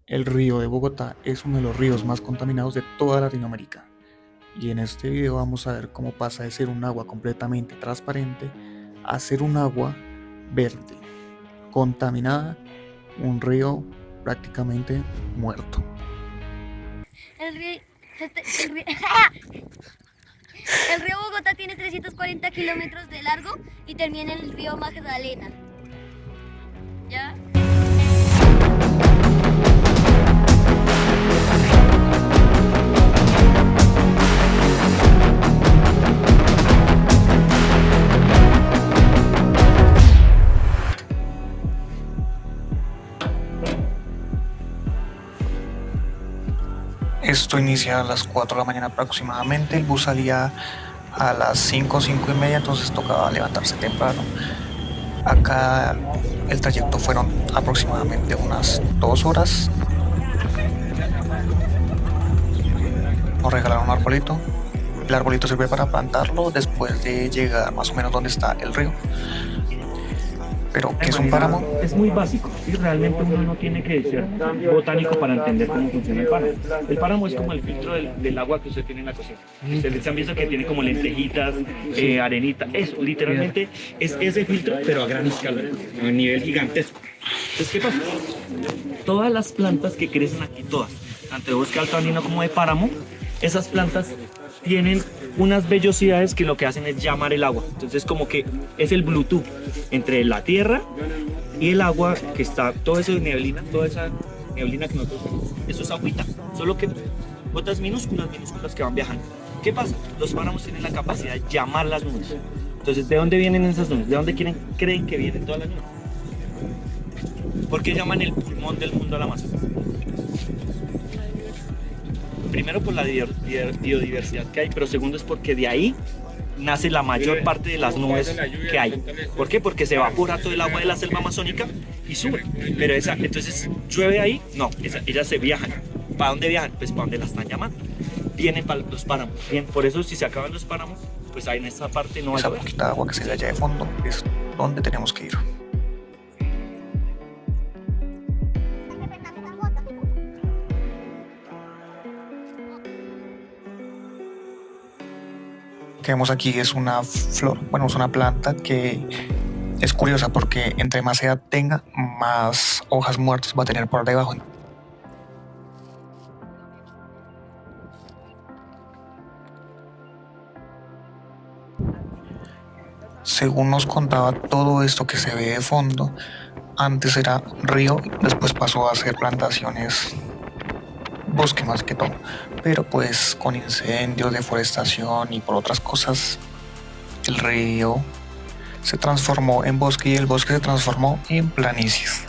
El río de Bogotá es uno de los ríos más contaminados de toda Latinoamérica. Y en este video vamos a ver cómo pasa de ser un agua completamente transparente a ser un agua verde, contaminada, un río prácticamente muerto. El río, el río, el río Bogotá tiene 340 kilómetros de largo y termina en el río Magdalena. ¿Ya? Esto inicia a las 4 de la mañana aproximadamente. El bus salía a las 5, 5 y media, entonces tocaba levantarse temprano. Acá el trayecto fueron aproximadamente unas 2 horas. Nos regalaron un arbolito. El arbolito sirve para plantarlo después de llegar más o menos donde está el río. Pero, ¿qué es un páramo? Es muy básico y realmente uno no tiene que ser botánico para entender cómo funciona el páramo. El páramo es como el filtro del agua que usted tiene en la cocina. Ustedes han visto que tiene como lentejitas, arenita, eso, literalmente es ese filtro, pero a gran escala, a nivel gigantesco. Entonces, ¿qué pasa? Todas las plantas que crecen aquí, todas, tanto de bosque altoandino como de páramo, esas plantas tienen unas vellosidades que lo que hacen es llamar el agua. Entonces como que es el Bluetooth entre la tierra y el agua que está, todo eso de neblina, toda esa neblina que nosotros vemos, eso es agüita, solo que gotas minúsculas, minúsculas que van viajando. ¿Qué pasa? Los páramos tienen la capacidad de llamar las nubes. Entonces, ¿de dónde vienen esas nubes? ¿De dónde creen que vienen todas las nubes? ¿Por qué llaman el pulmón del mundo al Amazonas? Primero por la biodiversidad que hay, pero segundo es porque de ahí nace la mayor parte de las nubes que hay. ¿Por qué? Porque se evapora todo el agua de la selva amazónica y sube. Pero entonces llueve ahí, no, ellas se viajan. ¿Para dónde viajan? Pues para donde la están llamando. Vienen para los páramos. Bien, por eso si se acaban los páramos, pues ahí en esta parte no va a Esa llover. poquita agua que se ve allá de fondo es donde tenemos que ir. Lo que vemos aquí es una flor, bueno, es una planta que es curiosa porque entre más edad tenga, más hojas muertas va a tener por debajo. Según nos contaba, todo esto que se ve de fondo antes era río, después pasó a ser plantaciones, bosque más que todo, pero pues con incendios, deforestación y por otras cosas, el río se transformó en bosque y el bosque se transformó en planicies.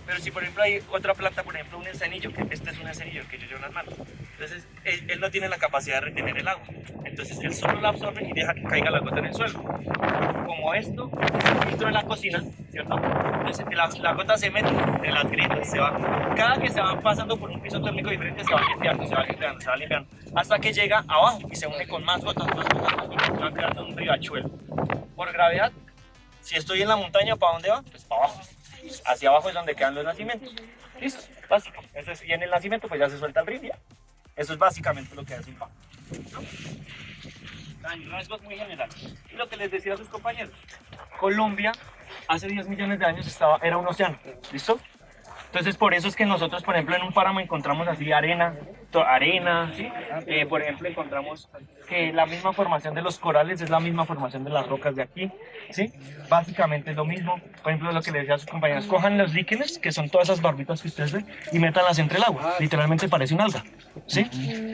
Pero si por ejemplo hay otra planta, por ejemplo un encenillo, que este es un encenillo que yo llevo en las manos, entonces él no tiene la capacidad de retener el agua, entonces él solo la absorbe y deja que caiga la gota en el suelo. Como esto es el filtro de la cocina, ¿cierto? Entonces la gota se mete en las grietas, cada que se va pasando por un piso térmico diferente se va limpiando, se va limpiando, se va limpiando, hasta que llega abajo y se une con más gotas, y se va creando un riachuelo. Por gravedad, si estoy en la montaña, ¿para dónde va? Pues para abajo. Hacia abajo es donde quedan los nacimientos. Listo, básico. Y en el nacimiento pues ya se suelta el río ya. Eso es básicamente lo que hace un páramo, ¿no? En rasgos muy generales. Y lo que les decía a sus compañeros, Colombia hace 10 millones de años era un océano. ¿Listo? Entonces, por eso es que nosotros, por ejemplo, en un páramo encontramos así arena, ¿sí? Por ejemplo, encontramos que la misma formación de los corales es la misma formación de las rocas de aquí, ¿sí? Básicamente es lo mismo. Por ejemplo, lo que les decía a sus compañeros, cojan los líquenes, que son todas esas barbitas que ustedes ven, y métanlas entre el agua. Literalmente parece un alga, ¿sí?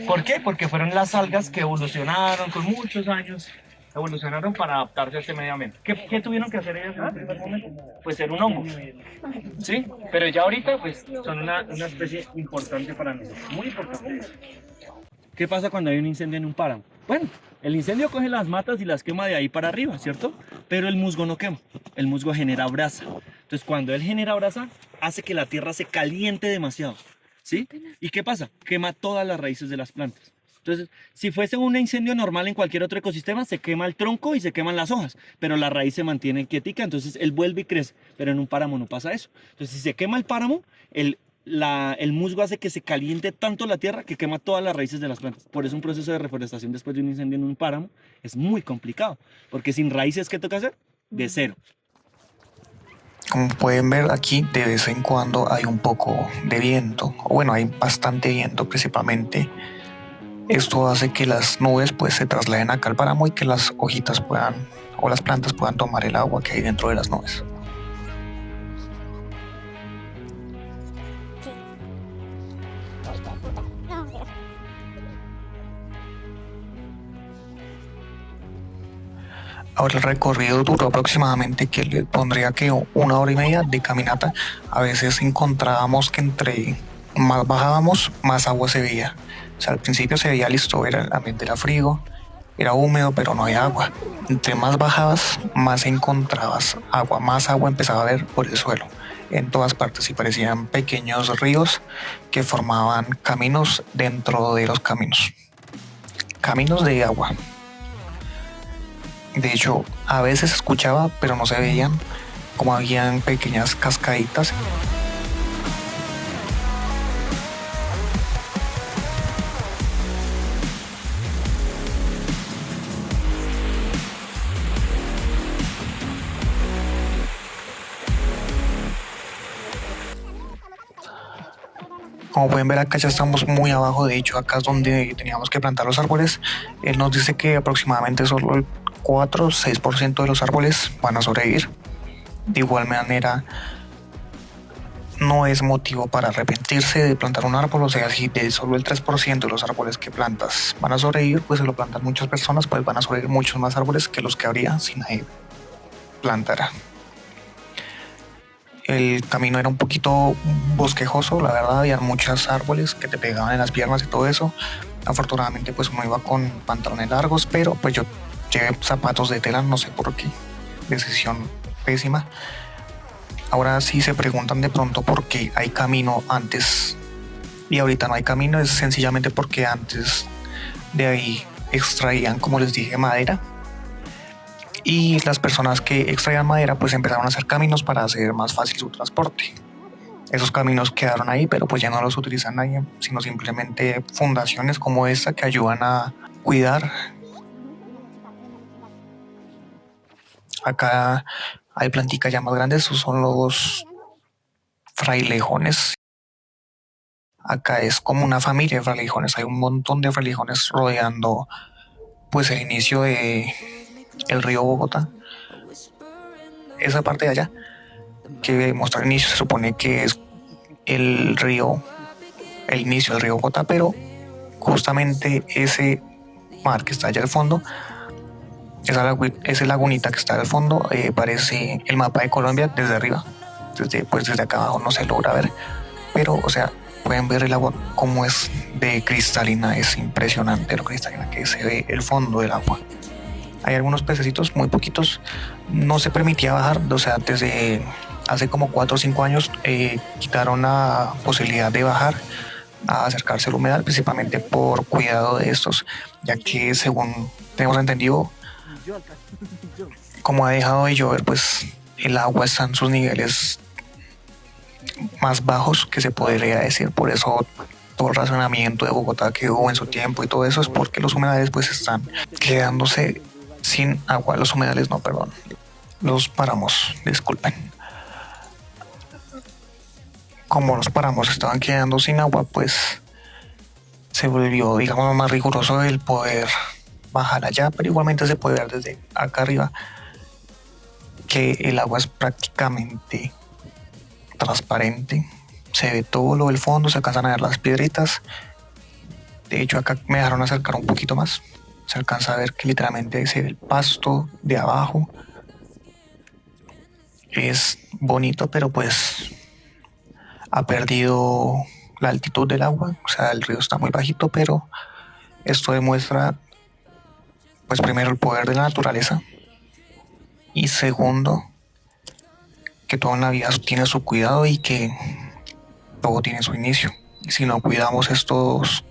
¿Por qué? Porque fueron las algas que evolucionaron con muchos años, evolucionaron para adaptarse a este medio ambiente. ¿Qué tuvieron que hacer ellas en el primer momento? Pues ser un hongo, ¿sí? Pero ya ahorita pues son una especie importante para nosotros, muy importante. ¿Qué pasa cuando hay un incendio en un páramo? Bueno, el incendio coge las matas y las quema de ahí para arriba, ¿cierto? Pero el musgo no quema, el musgo genera brasa. Entonces cuando él genera brasa, hace que la tierra se caliente demasiado, ¿sí? ¿Y qué pasa? Quema todas las raíces de las plantas. Entonces, si fuese un incendio normal en cualquier otro ecosistema, se quema el tronco y se queman las hojas, pero la raíz se mantiene quietica, entonces él vuelve y crece, pero en un páramo no pasa eso. Entonces, si se quema el páramo, el musgo hace que se caliente tanto la tierra que quema todas las raíces de las plantas. Por eso un proceso de reforestación después de un incendio en un páramo es muy complicado, porque sin raíces, ¿qué toca hacer? De cero. Como pueden ver aquí, de vez en cuando hay un poco de viento, o bueno, hay bastante viento principalmente. Esto hace que las nubes pues se trasladen acá al páramo y que las hojitas puedan, o las plantas puedan tomar el agua que hay dentro de las nubes. Ahora el recorrido duró aproximadamente, que le pondría que 1 hora y media de caminata. A veces encontrábamos que entre más bajábamos, más agua se veía. O sea, al principio se veía listo, el ambiente era frío, era húmedo, pero no había agua. Entre más bajabas, más encontrabas agua, más agua empezaba a ver por el suelo, en todas partes, y parecían pequeños ríos que formaban caminos dentro de los caminos. Caminos de agua. De hecho, a veces escuchaba, pero no se veían, como habían pequeñas cascaditas. Como pueden ver, acá ya estamos muy abajo. De hecho, acá es donde teníamos que plantar los árboles. Él nos dice que aproximadamente solo el 4 o 6% de los árboles van a sobrevivir. De igual manera, no es motivo para arrepentirse de plantar un árbol. O sea, si de solo el 3% de los árboles que plantas van a sobrevivir, pues si lo plantan muchas personas, pues van a sobrevivir muchos más árboles que los que habría si nadie plantara. El camino era un poquito bosquejoso, la verdad, había muchos árboles que te pegaban en las piernas y todo eso. Afortunadamente pues uno iba con pantalones largos, pero pues yo llevé zapatos de tela, no sé por qué, decisión pésima. Ahora sí se preguntan de pronto por qué hay camino antes y ahorita no hay camino. Es sencillamente porque antes de ahí extraían, como les dije, madera, y las personas que extraían madera pues empezaron a hacer caminos para hacer más fácil su transporte. Esos caminos quedaron ahí, pero pues ya no los utilizan nadie, sino simplemente fundaciones como esta que ayudan a cuidar. Acá hay planticas ya más grandes, esos son los frailejones. Acá es como una familia de frailejones, hay un montón de frailejones rodeando pues el inicio de el río Bogotá. Esa parte de allá que muestra el inicio se supone que es el río, el inicio del río Bogotá, pero justamente ese mar que está allá al fondo, esa lagunita que está al fondo, parece el mapa de Colombia desde arriba. Desde acá abajo no se logra ver, pero o sea, pueden ver el agua como es de cristalina. Es impresionante lo cristalina que se ve el fondo del agua. Hay algunos pececitos, muy poquitos. No se permitía bajar, o sea, desde hace como 4 o 5 años quitaron la posibilidad de bajar a acercarse al humedal, principalmente por cuidado de estos, ya que según tenemos entendido, como ha dejado de llover, pues el agua está en sus niveles más bajos que se podría decir. Por eso todo el razonamiento de Bogotá que hubo en su tiempo y todo eso es porque los humedales pues están quedándose sin agua. Los humedales no, perdón, los páramos, disculpen. Como los páramos estaban quedando sin agua, pues se volvió, digamos, más riguroso el poder bajar allá, pero igualmente se puede ver desde acá arriba que el agua es prácticamente transparente. Se ve todo lo del fondo, se alcanzan a ver las piedritas. De hecho, acá me dejaron acercar un poquito más. Se alcanza a ver que literalmente se ve el pasto de abajo. Es bonito, pero pues ha perdido la altitud del agua. O sea, el río está muy bajito, pero esto demuestra, pues primero, el poder de la naturaleza. Y segundo, que todo en la vida tiene su cuidado y que todo tiene su inicio. Y si no cuidamos estos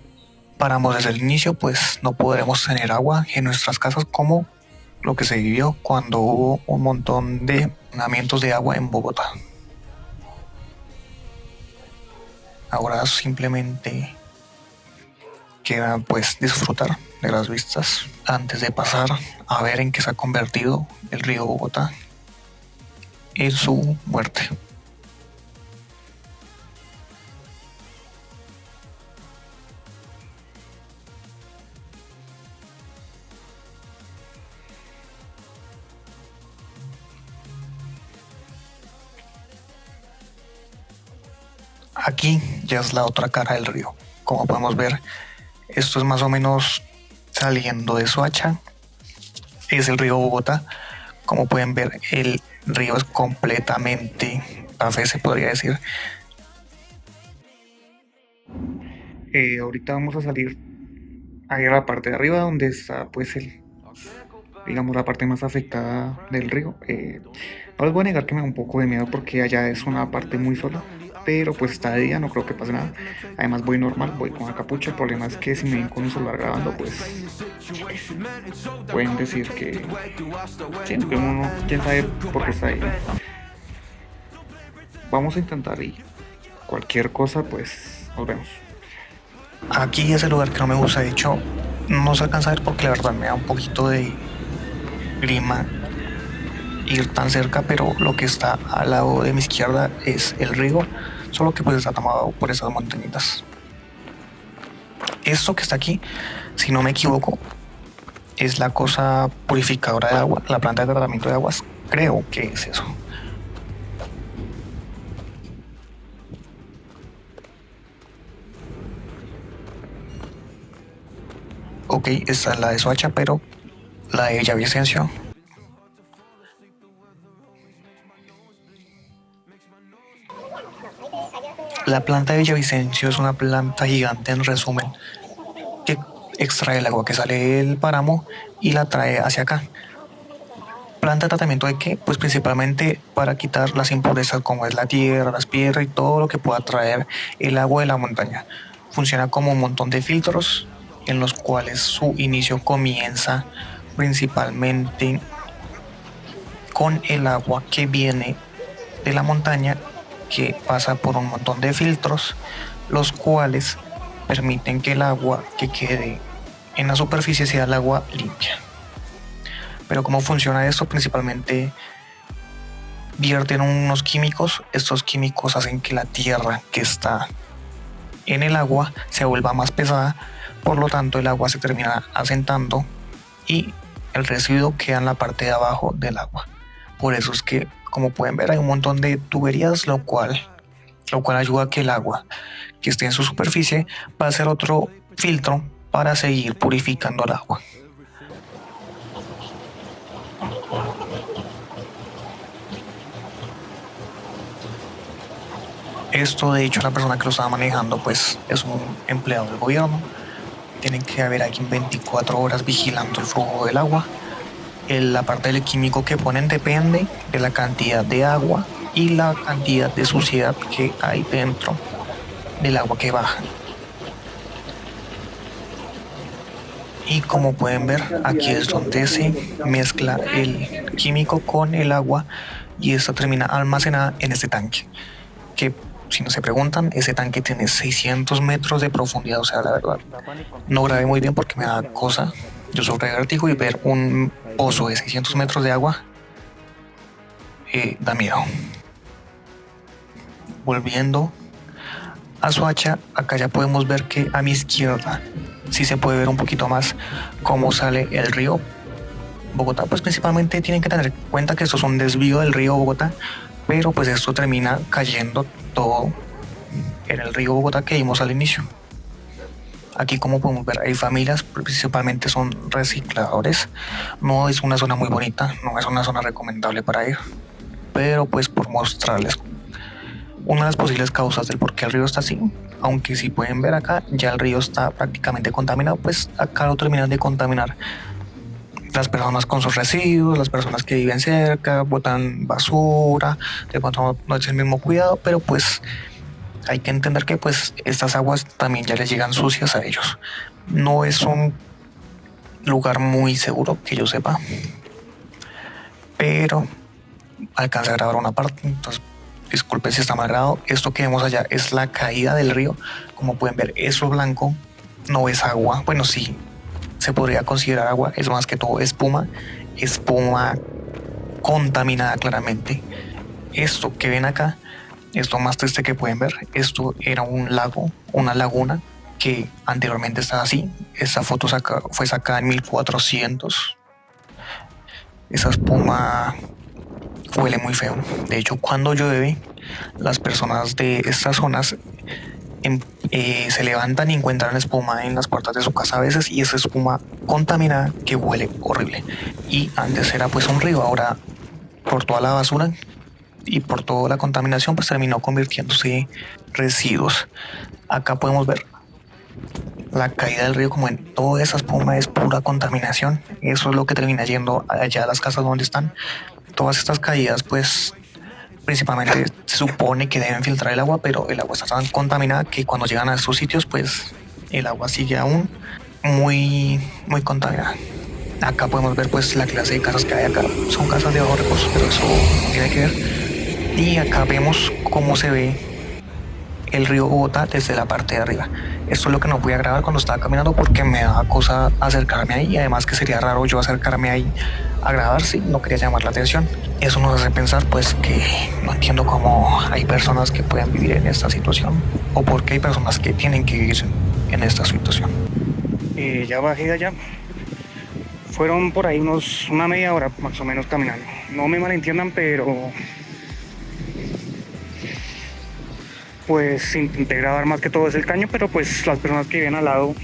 paramos desde el inicio, pues no podremos tener agua en nuestras casas como lo que se vivió cuando hubo un montón de almacenamientos de agua en Bogotá. Ahora simplemente queda pues disfrutar de las vistas antes de pasar a ver en qué se ha convertido el río Bogotá en su muerte. Aquí ya es la otra cara del río. Como podemos ver, esto es más o menos saliendo de Soacha. Es el río Bogotá. Como pueden ver, el río es completamente café, se podría decir. Ahorita vamos a salir ahí a la parte de arriba donde está pues digamos la parte más afectada del río. No les voy a negar que me da un poco de miedo porque allá es una parte muy sola, pero pues está de día, no creo que pase nada. Además voy normal, voy con la capucha. El problema es que si me ven con un celular grabando, pues pueden decir que siempre uno, quién sabe por qué está ahí. Vamos a intentar y cualquier cosa pues nos vemos. Aquí es el lugar que no me gusta, de hecho no se alcanza a ver porque la verdad me da un poquito de grima ir tan cerca, pero lo que está al lado de mi izquierda es el río, solo que pues está tomado por esas montañitas. Esto que está aquí, si no me equivoco, es la cosa purificadora de agua, la planta de tratamiento de aguas, creo que es eso. Ok, esta es la de Soacha, pero la de Villavicencio. La planta de Villavicencio es una planta gigante, en resumen, que extrae el agua que sale del páramo y la trae hacia acá. ¿Planta de tratamiento de qué? Pues principalmente para quitar las impurezas como es la tierra, las piedras y todo lo que pueda traer el agua de la montaña. Funciona como un montón de filtros en los cuales su inicio comienza principalmente con el agua que viene de la montaña, que pasa por un montón de filtros, los cuales permiten que el agua que quede en la superficie sea el agua limpia. Pero ¿cómo funciona esto? Principalmente vierten unos químicos. Estos químicos hacen que la tierra que está en el agua se vuelva más pesada, por lo tanto el agua se termina asentando y el residuo queda en la parte de abajo del agua. Por eso es que, como pueden ver, hay un montón de tuberías, lo cual ayuda a que el agua que esté en su superficie pase a otro filtro para seguir purificando el agua. Esto, de hecho, la persona que lo estaba manejando pues es un empleado del gobierno. Tienen que haber alguien 24 horas vigilando el flujo del agua. La parte del químico que ponen depende de la cantidad de agua y la cantidad de suciedad que hay dentro del agua que baja. Y como pueden ver, aquí es donde se mezcla el químico con el agua y esto termina almacenada en este tanque, que si no se preguntan, ese tanque tiene 600 metros de profundidad. O sea, la verdad, no grabé muy bien porque me da cosa. Yo sufro de vértigo y ver un pozo de 600 metros de agua da miedo. Volviendo a Soacha, acá ya podemos ver que a mi izquierda sí se puede ver un poquito más cómo sale el río Bogotá. Pues principalmente tienen que tener en cuenta que esto es un desvío del río Bogotá, pero pues esto termina cayendo todo en el río Bogotá que vimos al inicio. Aquí, como podemos ver, hay familias, principalmente son recicladores. No es una zona muy bonita, no es una zona recomendable para ir, pero pues por mostrarles una de las posibles causas del por qué el río está así. Aunque si pueden ver acá, ya el río está prácticamente contaminado, pues acá lo terminan de contaminar las personas con sus residuos, las personas que viven cerca, botan basura, de pronto no es el mismo cuidado, pero pues hay que entender que pues estas aguas también ya les llegan sucias a ellos. No es un lugar muy seguro que yo sepa, pero alcancé a grabar una parte, entonces disculpen si está mal grabado. Esto que vemos allá es la caída del río. Como pueden ver, eso blanco no es agua. Bueno, sí, se podría considerar agua, es más que todo espuma contaminada claramente. Esto que ven acá es lo más triste que pueden ver. Esto era un lago, una laguna que anteriormente estaba así. Esta foto fue sacada en 1400. Esa espuma huele muy feo. De hecho, cuando llueve, las personas de estas zonas se levantan y encuentran espuma en las puertas de su casa a veces, y esa espuma contaminada que huele horrible. Y antes era pues un río, ahora por toda la basura y por toda la contaminación pues terminó convirtiéndose en residuos. Acá podemos ver la caída del río, como en toda esa espuma es pura contaminación. Eso es lo que termina yendo allá a las casas donde están. Todas estas caídas pues principalmente se supone que deben filtrar el agua, pero el agua está tan contaminada que cuando llegan a estos sitios pues el agua sigue aún muy contaminada. Acá podemos ver pues la clase de casas que hay acá. Son casas de bajos recursos, pero eso no tiene que ver. Y acá vemos cómo se ve el río Bogotá desde la parte de arriba. Esto es lo que no podía grabar cuando estaba caminando porque me daba cosa acercarme ahí, y además que sería raro yo acercarme ahí a grabar si no quería llamar la atención. Eso nos hace pensar pues que no entiendo cómo hay personas que pueden vivir en esta situación, o por qué hay personas que tienen que vivir en esta situación. Ya bajé de allá. Fueron por ahí una media hora más o menos caminando. No me malentiendan, pero pues intenté grabar más que todo es el caño, pero pues las personas que viven al lado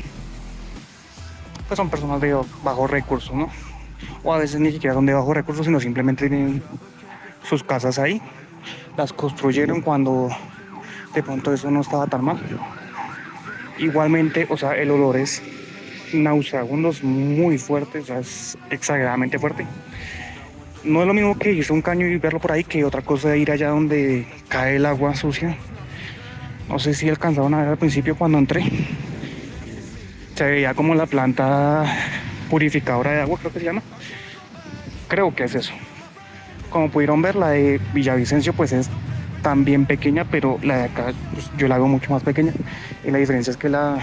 pues son personas de bajos recursos, ¿no? O a veces ni siquiera son de bajos recursos, sino simplemente tienen sus casas ahí, las construyeron cuando de pronto eso no estaba tan mal. Igualmente, o sea, el olor es nauseabundo, es muy fuerte, o sea, es exageradamente fuerte. No es lo mismo que irse a un caño y verlo por ahí, que otra cosa de ir allá donde cae el agua sucia. No sé si alcanzaron a ver al principio cuando entré. Se veía como la planta purificadora de agua, creo que se llama. Creo que es eso. Como pudieron ver, la de Villavicencio pues es también pequeña, pero la de acá pues, yo la hago mucho más pequeña. Y la diferencia es que la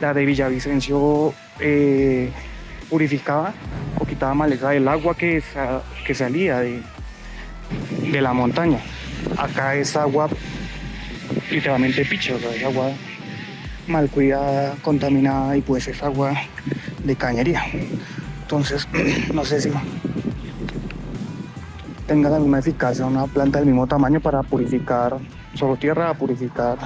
de Villavicencio purificaba o quitaba maleza del agua que salía de la montaña. Acá es agua literalmente picha, o sea, es agua mal cuidada, contaminada, y pues es agua de cañería. Entonces, no sé si tenga alguna eficacia una planta del mismo tamaño para purificar solo tierra, purificar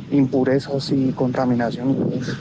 impurezas y contaminación y todo eso.